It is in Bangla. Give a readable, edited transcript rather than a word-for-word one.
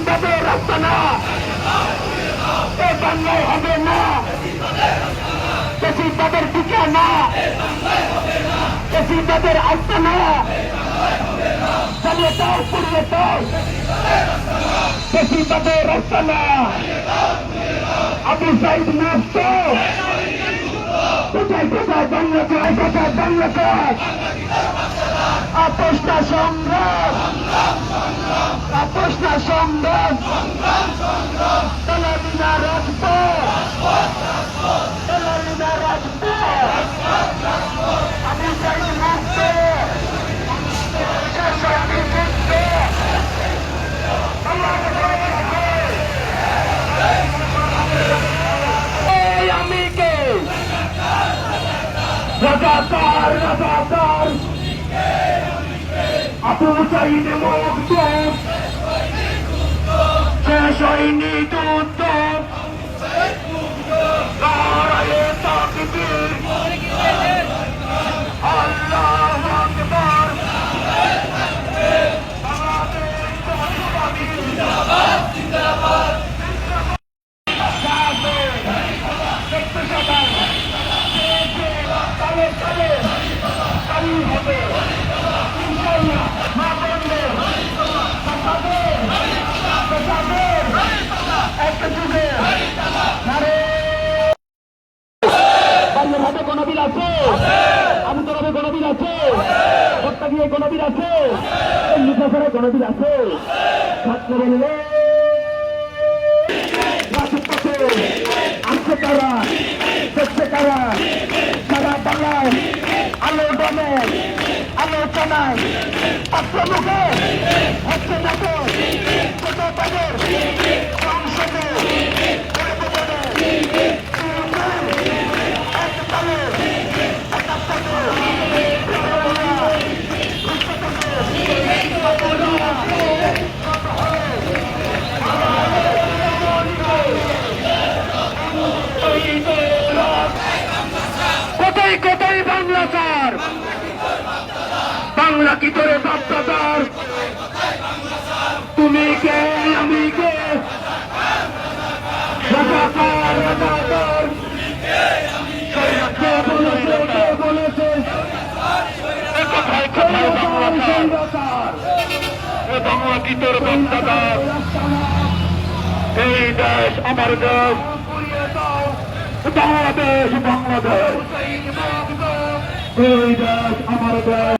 বেশিরভাগের রাস্তা না, এ বাংলায় হবে না, বেশিরভাগের দিকে না, বেশিরভাগের আসতে না, চালিয়ে দাও পুড়িয়ে দাও, বেশিরভাগের রাস্তা না, আবু সাইদ নষ্ট, কোথায় কোথায় বাংলা চাই, কোথায় বাংলা চাই, আপোষটা সংগ্রাম, আপোষটা সংগ্রাম, দলালিনা রাখবো, দলালিনা রাখবো, আবু সাইদ নষ্ট, আমি কে রাজাকার রাজাকার আবু সাইদ মুক্ত শেষ হয়নি যুদ্ধ নারায়ে তাকবীর আল্লাহু আকবার জিন্দাবাদ জিন্দাবাদ গণবিল আছে, আমতরবে গণবিল আছে, হত্যা গিয়ে গণবিল আছে, নিশাফের গণবিল আছে, ছাত্র বললে রাজপথে আসছে তারা, দেখছে তারা, সারা বাংলায় আলোড়নে আলোচনায় পাত্রমুখে হচ্ছে না তো ছোট তাদের সংসদে কোথায় কোথায় বাংলা স্যার, বাংলা কি তোরে বাপ্তাদার, তুমি কে আমি কে রাজাকার রাজাকার, কে বলেছে কে বলেছে কোথায় কোথায় বাংলা, এ বাংলা কি তোর বাপ্তাদার, এই দেশ আমার দেশ, বাংলাদেশ বাংলাদেশ, এই দেশ আমার দেশ।